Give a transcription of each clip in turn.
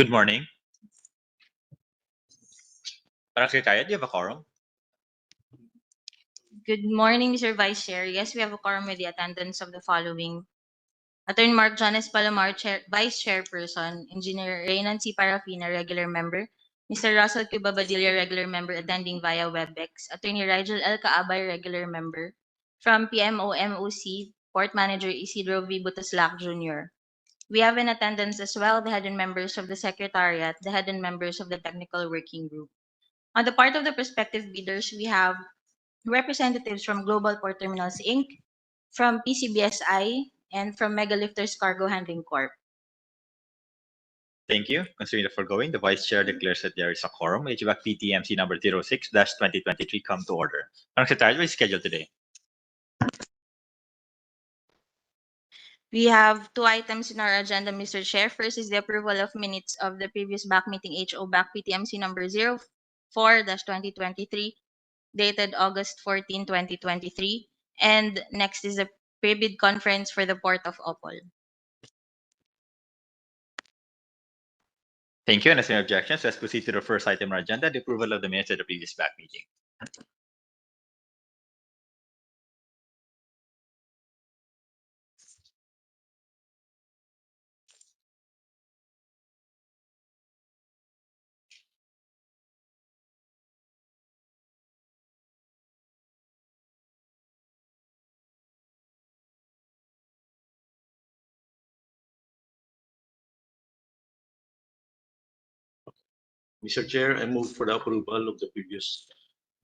Good morning. Parang Secretariat, do you have a quorum? Good morning, Mr. Vice Chair. Yes, we have a quorum with the attendance of the following: Attorney Mark Jones Palomar, Vice Chairperson; Engineer Reynan C. Parafina, Regular Member; Mr. Russell Q. Babadilla, Regular Member attending via WebEx; Attorney Rigel L. Caabay, Regular Member; from PMOMOC, Port Manager Isidro V. Butaslac Jr. We have in attendance as well the head and members of the Secretariat, the head and members of the Technical Working Group. On the part of the prospective bidders, we have representatives from Global Port Terminals Inc., from PCBSI, and from Megalifters Cargo Handling Corp. Thank you. Considering the foregoing, the Vice Chair declares that there is a quorum. HO-BAC-PTMC No. 06-2023 come to order. Parang Secretariat, what is scheduled today? We have two items in our agenda, Mr. Chair. First is the approval of minutes of the previous BAC meeting, HO-BAC-PTMC No. 04-2023, dated August 14, 2023. And next is the pre-bid conference for the Port of Opol. Thank you. And as no objections, let's proceed to the first item on our agenda, the approval of the minutes of the previous BAC meeting. Mr. Chair, I move for the approval of the previous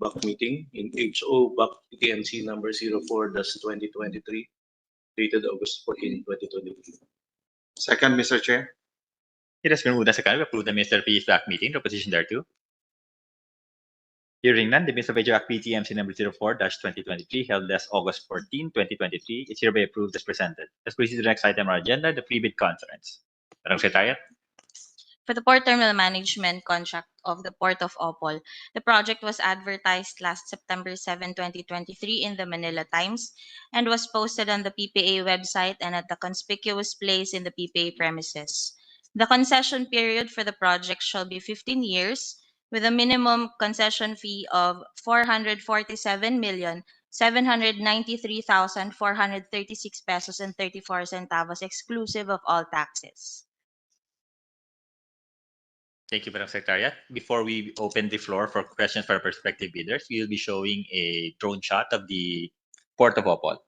BAC meeting in HO-BAC-PTMC number 04-2023, dated August 14, 2023. Second, Mr. Chair. It has been moved and seconded to approve the minutes of the previous BAC meeting. The opposition thereto? Hearing none, the minutes of HO-BAC-PTMC No. 04-2023 held as August 14, 2023 is hereby approved as presented. Let's proceed to the next item on our agenda, the pre-bid conference. Parang Secretariat? For the Port Terminal Management contract of the Port of Opol, the project was advertised last September 7, 2023 in the Manila Times and was posted on the PPA website and at a conspicuous place in the PPA premises. The concession period for the project shall be 15 years with a minimum concession fee of 447,793,436 pesos and 34 centavos exclusive of all taxes. Thank you, Madam Secretariat. Before we open the floor for questions for prospective bidders, we will be showing a drone shot of the Port of Opol.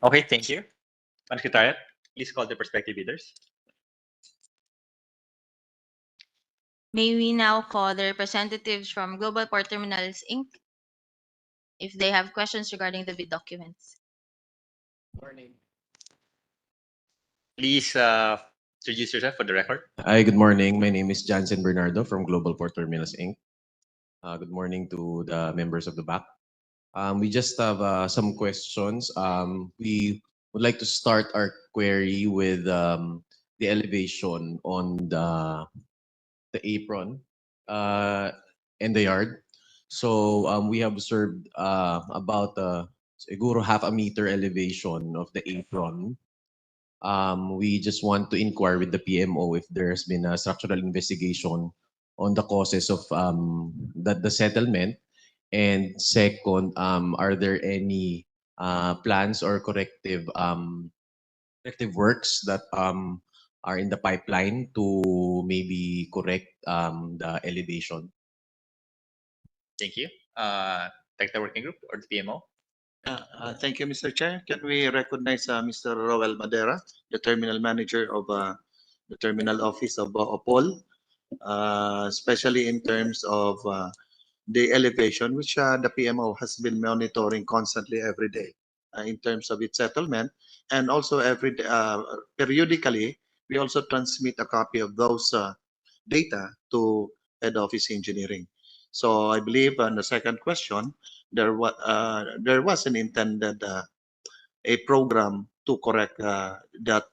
Okay, thank you. Madam Secretariat, please call the prospective bidders. May we now call the representatives from Global Port Terminals, Inc. if they have questions regarding the bid documents. Please introduce yourself for the record. Hi, good morning. My name is Jansen Bernardo from Global Port Terminals, Inc. Good morning to the members of the BAC. We just have some questions. We would like to start our query with the elevation on the apron and the yard. So we have observed about siguro half a meter elevation of the apron. We just want to inquire with the PMO if there has been a structural investigation on the causes of the settlement. And second, are there any plans or corrective works that are in the pipeline to maybe correct the elevation? Thank you. Technical Working Group or the PMO? Thank you, Mr. Chair. Can we recognize Mr. Roel Madera, the terminal manager of the terminal office of OPOL, especially in terms of the elevation, which the PMO has been monitoring constantly every day in terms of its settlement, and also every periodically we also transmit a copy of those data to head office engineering. So I believe on the second question, there was an intended a program to correct that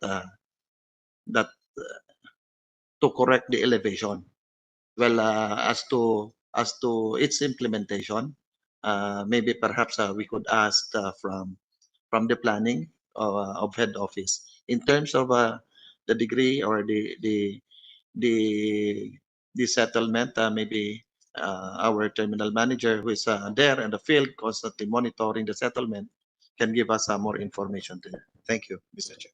to correct the elevation. Well, as to its implementation, maybe perhaps we could ask from the planning of head office in terms of the degree or the settlement. Maybe our terminal manager, who is there in the field constantly monitoring the settlement, can give us more information to that. Thank you, Mr. Chair.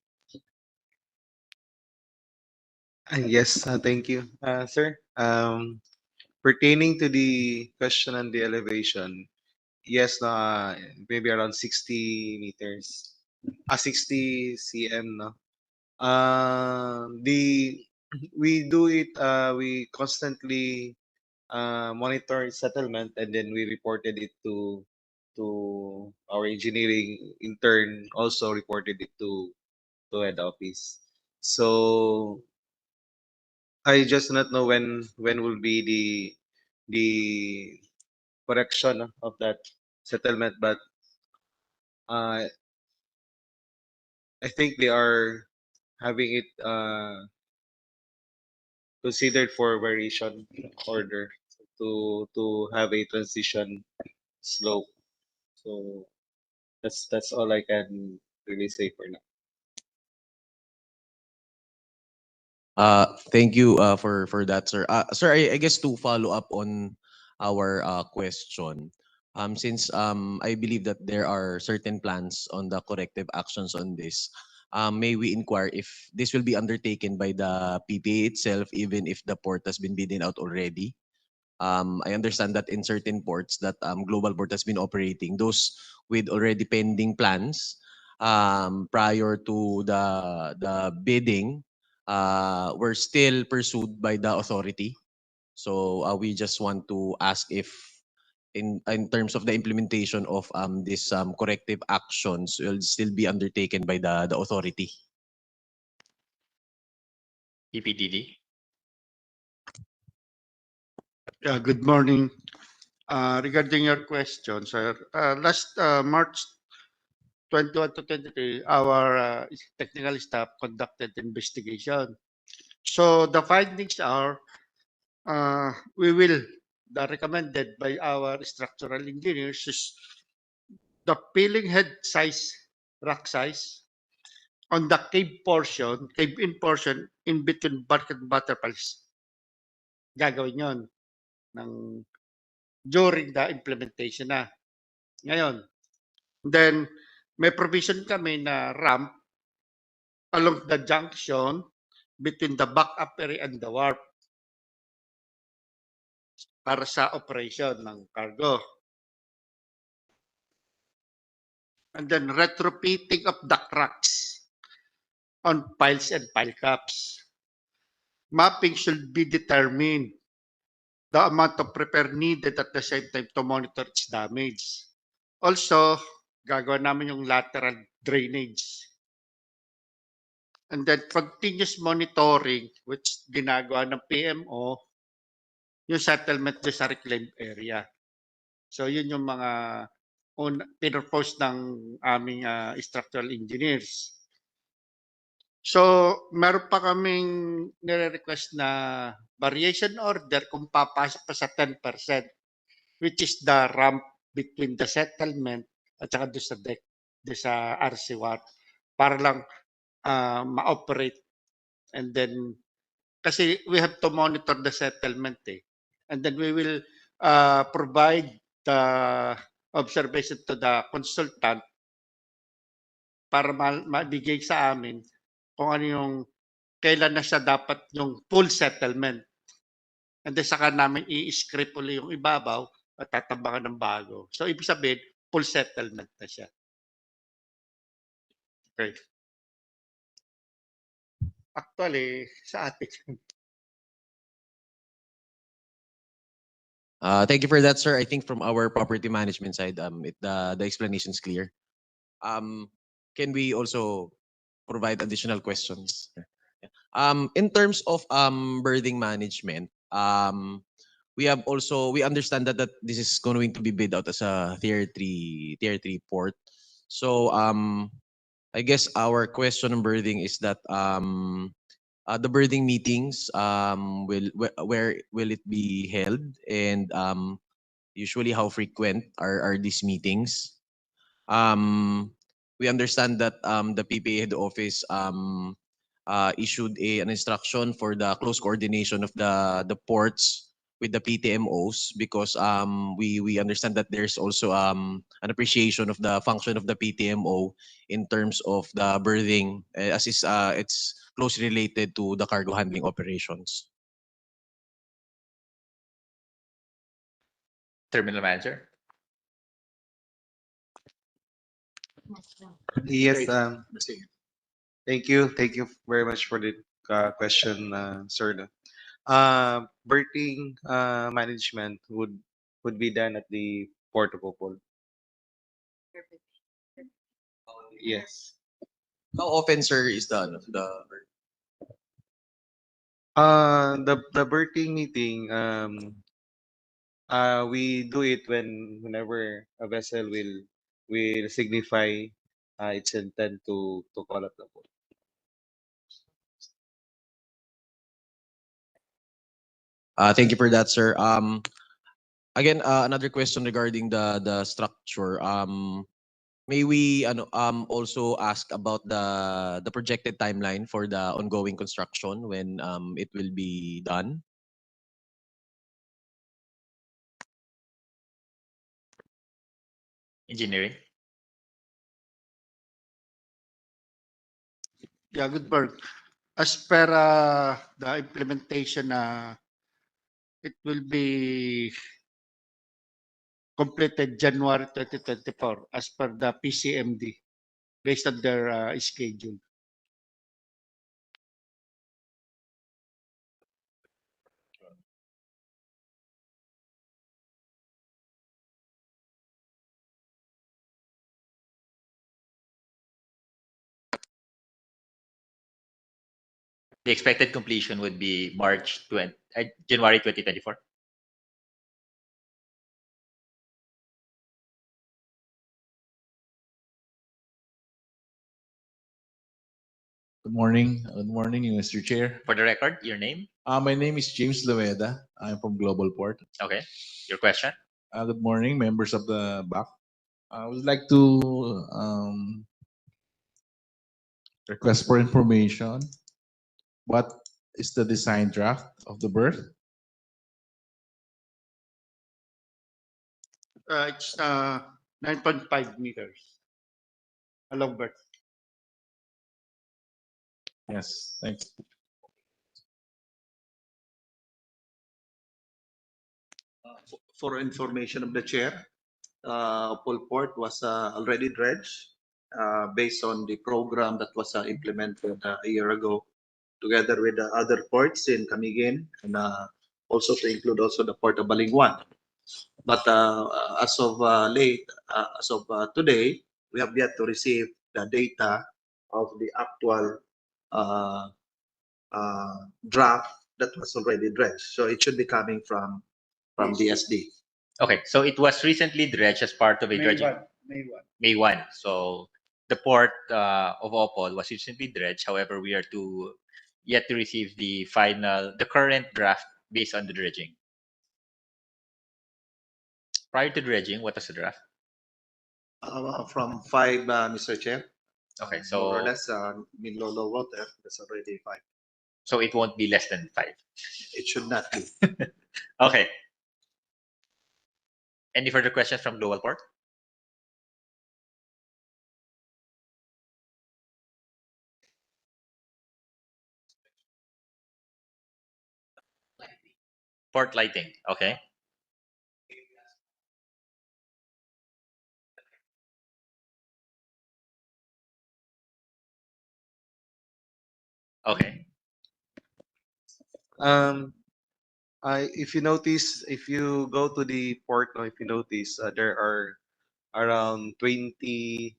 Yes, thank you, sir. Pertaining to the question on the elevation, yes, maybe around 60 meters, 60 cm, no? We do it, we constantly monitor settlement, and then we reported it to our engineering intern, also reported it to head office. So I just not know when will be the correction of that settlement, but I think they are having it considered for variation order to have a transition slope. So that's all I can really say for now. Thank you for that, sir. Sir, I guess to follow up on our question, since I believe that there are certain plans on the corrective actions on this, may we inquire if this will be undertaken by the PPA itself, even if the port has been bidden out already? I understand that in certain ports that Global Port has been operating, those with already pending plans prior to the bidding were still pursued by the authority. So we just want to ask if in terms of the implementation of this corrective actions will still be undertaken by the authority. PPDD. Yeah, good morning. Regarding your question, sir, last March 21 to 23, our technical staff conducted investigation. So the findings are, the recommended by our structural engineers is the peeling head size, rack size, on the cave-in portion in between bark and butterflies. Gagawin yon during the implementation na. Ngayon, then may provision kami na ramp along the junction between the backup area and the warp para sa operation ng cargo. And then retrofitting of duct racks on piles and pile caps. Mapping should be determined. The amount of repair needed at the same time to monitor its damage. Also, gagawa namin yung lateral drainage. And then continuous monitoring, which ginagawa ng PMO, yung settlement doon sa reclaimed area. So yun yung mga pinropose ng aming structural engineers. So meron pa kaming nire-request na variation order kung papasok pa sa 10%, which is the ramp between the settlement at saka doon sa deck, doon sa RC1, para lang ma-operate. And then, kasi we have to monitor the settlement and then we will provide the observation to the consultant para mabigay sa amin kung ano yung kailan na siya dapat yung full settlement. And then saka namin i-script ulit yung ibabaw at tatambakan ng bago. So ibig sabihin, full settlement na siya. Okay. Actually, sa atin. Thank you for that, sir. I think from our property management side, the explanation is clear. Can we also provide additional questions? In terms of berthing management, we understand that this is going to be bid out as a tier 3 port. So I guess our question on berthing is that the berthing meetings where will it be held, and usually how frequent are these meetings? We understand that the PPA head office issued an instruction for the close coordination of the ports with the PTMOs, because we understand that there's also an appreciation of the function of the PTMO in terms of the berthing, as is it's closely related to the cargo handling operations. Terminal manager. Yes, thank you. Thank you very much for the question, sir. Berthing management would be done at the Port of Opol. Yes. How often, sir, is the The berthing meeting, we do it whenever a vessel will signify its intent to call at the port. Thank you for that, sir. Again, another question regarding the structure. May we also ask about the projected timeline for the ongoing construction, when it will be done? Engineering. Yeah, good bird. As per the implementation, it will be completed January 2024 as per the PCMD based on their schedule. The expected completion would be January 2024. Good morning. Good morning, Mr. Chair. For the record, your name. My name is James Lueda. I'm from Global Port. Okay. Your question. Good morning, members of the BAC. I would like to request for information. What is the design draft of the berth? It's 9.5 meters. A long berth. Yes, thanks. For information of the chair, Opol Port was already dredged based on the program that was implemented a year ago, together with the other ports in Camiguin, and also to include also the port of Balingwan. But as of today, we have yet to receive the data of the actual draft that was already dredged. So it should be coming from DSD. Okay, so it was recently dredged as part of a dredging. May 1. So the port of Opol was recently dredged. However, we are yet to receive the current draft based on the dredging. Prior to dredging, what was the draft? From 5, Mr. Chair. Okay, More or so less, low water, that's already 5. so it won't be less than 5. It should not be. Okay. Any further questions from Global Port? Port lighting. Okay. Okay. If you notice, if you go to the port, no, if you notice, there are around 20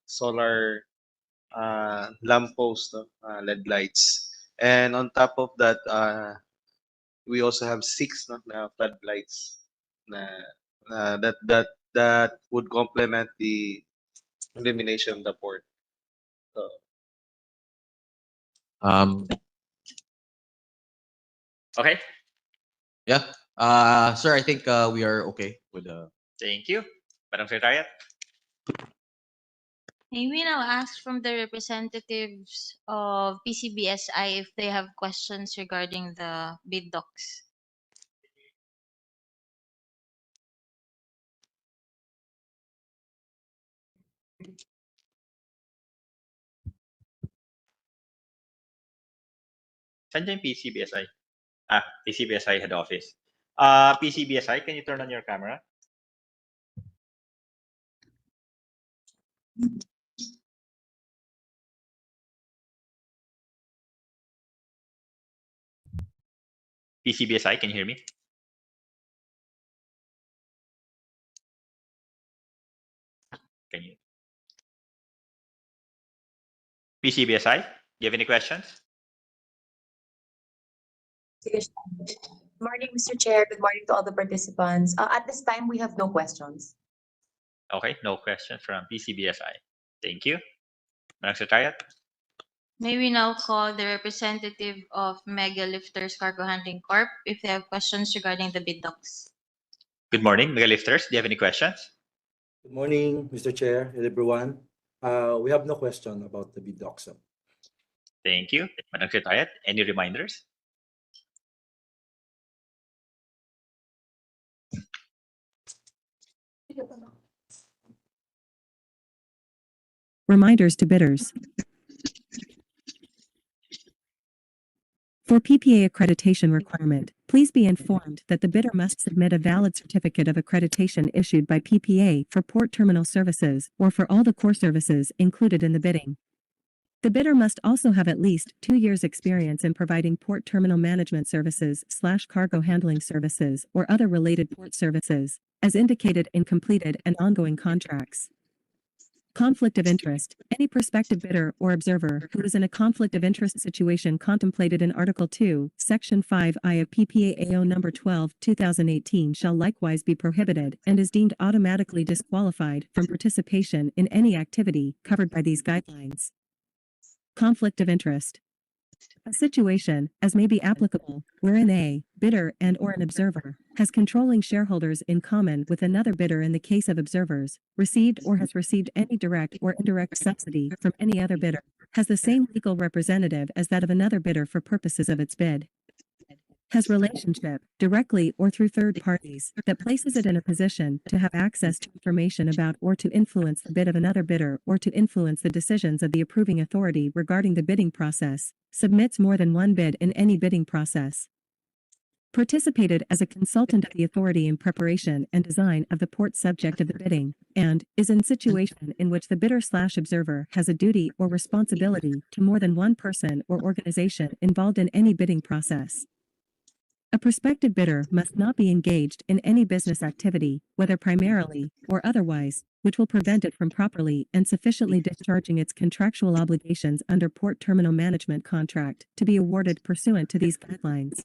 solar lampposts, no, LED lights, and on top of that, we also have 6 no, na floodlights na, that would complement the illumination of the port. So, Okay. Yeah. Sir, I think we are okay with the. Thank you. Madam Secretariat. May we now ask from the representatives of PCBSI if they have questions regarding the bid docs? Saan dyan PCBSI? PCBSI head office. PCBSI, can you turn on your camera? PCBSI, can you hear me? Can you? PCBSI, do you have any questions? Good morning, Mr. Chair. Good morning to all the participants. At this time, we have no questions. Okay, no questions from PCBSI. Thank you. Madam Secretariat. May we now call the representative of Mega Lifters Cargo Handling Corp. if they have questions regarding the bid docs? Good morning, Mega Lifters. Do you have any questions? Good morning, Mr. Chair, and everyone. We have no question about the bid docs. Thank you. Madam Secretariat, any reminders? Reminders to bidders. For PPA accreditation requirement, please be informed that the bidder must submit a valid certificate of accreditation issued by PPA for port terminal services or for all the core services included in the bidding. The bidder must also have at least 2 years' experience in providing port terminal management services/cargo handling services or other related port services, as indicated in completed and ongoing contracts. Conflict of interest. Any prospective bidder or observer who is in a conflict of interest situation contemplated in Article 2, Section 5I of PPA AO number 12/2018 shall likewise be prohibited and is deemed automatically disqualified from participation in any activity covered by these guidelines. Conflict of interest. A situation, as may be applicable, wherein a bidder and/or an observer has controlling shareholders in common with another bidder in the case of observers, received or has received any direct or indirect subsidy from any other bidder, has the same legal representative as that of another bidder for purposes of its bid, has relationship, directly or through third parties, that places it in a position to have access to information about or to influence the bid of another bidder or to influence the decisions of the approving authority regarding the bidding process, submits more than one bid in any bidding process. participated as a consultant of the authority in preparation and design of the port subject of the bidding, and is in situation in which the bidder/observer has a duty or responsibility to more than one person or organization involved in any bidding process. A prospective bidder must not be engaged in any business activity, whether primarily or otherwise, which will prevent it from properly and sufficiently discharging its contractual obligations under port terminal management contract to be awarded pursuant to these guidelines.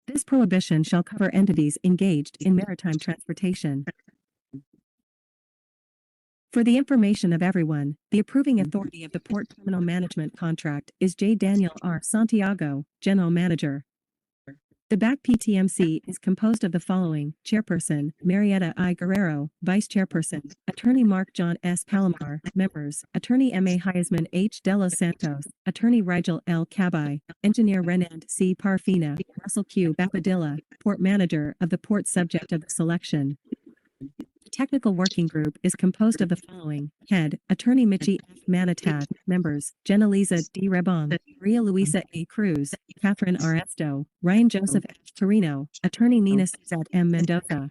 This prohibition shall cover entities engaged in maritime transportation. For the information of everyone, the approving authority of the port terminal management contract is J. Daniel R. Santiago, General Manager. The BAC-PTMC is composed of the following: Chairperson, Marietta I. Guerrero, Vice Chairperson, Attorney Mark John S. Palomar, Members, Attorney M. A. Heisman H. De Los Santos, Attorney Rigel L. Cabay, Engineer Renand C. Parfina, Russell Q. Bapadilla, Port Manager of the port subject of the selection. The technical working group is composed of the following: Head, Attorney Michi F. Manatad, Members, Jenaliza D. Rebong, Maria Luisa A. Cruz, Catherine R. Esto, Ryan Joseph F. Torino, Attorney Nina Suzette M. Mendoza.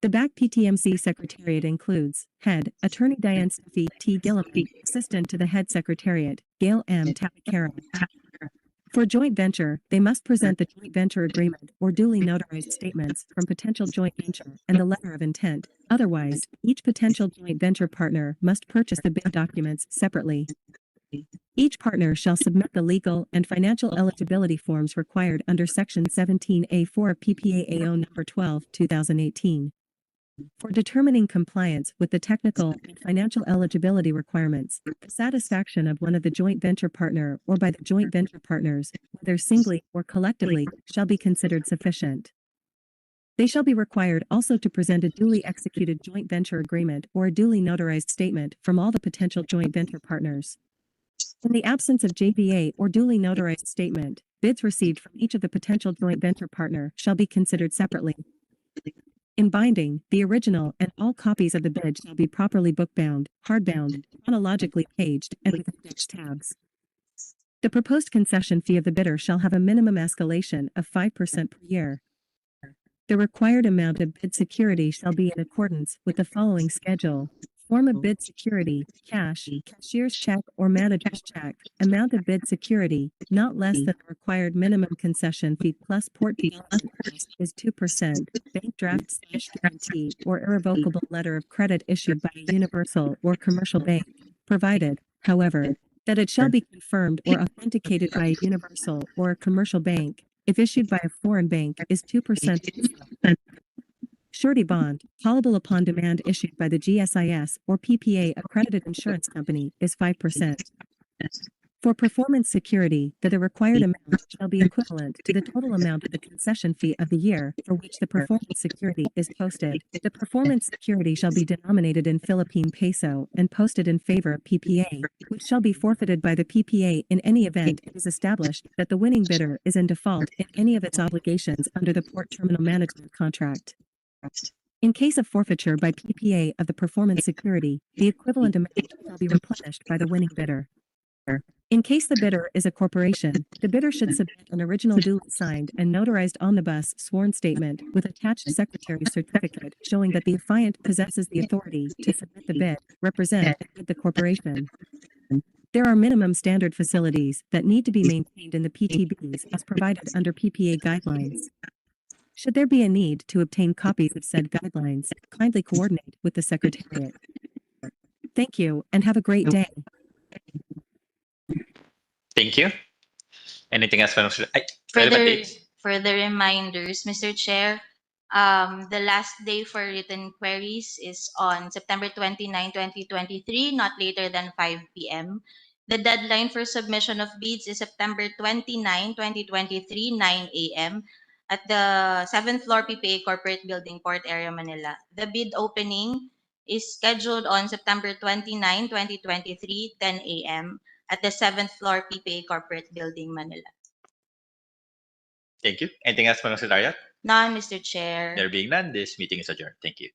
The BAC-PTMC Secretariat includes: Head, Attorney Diane Steffi T. Gilliman, Assistant to the Head Secretariat, Gail M. Tapacaro. For joint venture, they must present the joint venture agreement or duly notarized statements from potential joint venture and the letter of intent. Otherwise, each potential joint venture partner must purchase the bid documents separately. Each partner shall submit the legal and financial eligibility forms required under Section 17A4 of PPA-AO No. 12, 2018. For determining compliance with the technical and financial eligibility requirements, the satisfaction of one of the joint venture partner or by the joint venture partners, whether singly or collectively, shall be considered sufficient. They shall be required also to present a duly executed joint venture agreement or a duly notarized statement from all the potential joint venture partners. In the absence of JVA or duly notarized statement, bids received from each of the potential joint venture partner shall be considered separately. In binding, the original and all copies of the bid shall be properly bookbound, hardbound, chronologically paged, and with index tabs. The proposed concession fee of the bidder shall have a minimum escalation of 5% per year. The required amount of bid security shall be in accordance with the following schedule: form of bid security, cash, cashier's check or manager's check. Amount of bid security, not less than the required minimum concession fee plus port development cost is 2%. Bank draft / guarantee or irrevocable letter of credit issued by a universal or commercial bank, provided, however, that it shall be confirmed or authenticated by a universal or a commercial bank. If issued by a foreign bank, is 2%. Surety bond, callable upon demand, issued by the GSIS or PPA accredited insurance company, is 5%. For performance security, that the required amount shall be equivalent to the total amount of the concession fee of the year for which the performance security is posted. The performance security shall be denominated in Philippine peso and posted in favor of PPA, which shall be forfeited by the PPA in any event it is established that the winning bidder is in default in any of its obligations under the port terminal management contract. In case of forfeiture by PPA of the performance security, the equivalent amount shall be replenished by the winning bidder. In case the bidder is a corporation, the bidder should submit an original duly signed and notarized omnibus sworn statement with attached secretary's certificate showing that the affiant possesses the authority to submit the bid, represent, and bid the corporation. There are minimum standard facilities that need to be maintained in the PTBs as provided under PPA guidelines. Should there be a need to obtain copies of said guidelines, kindly coordinate with the Secretariat. Thank you and have a great day. Thank you. Anything else? Further reminders, Mr. Chair, the last day for written queries is on September 29, 2023, not later than 5 p.m. The deadline for submission of bids is September 29, 2023, 9 a.m. at the 7th floor PPA Corporate Building, Port Area, Manila. The bid opening is scheduled on September 29, 2023, 10 a.m. at the 7th floor PPA Corporate Building, Manila. Thank you. Anything else, Secretariat? None, Mr. Chair. There being none, this meeting is adjourned. Thank you.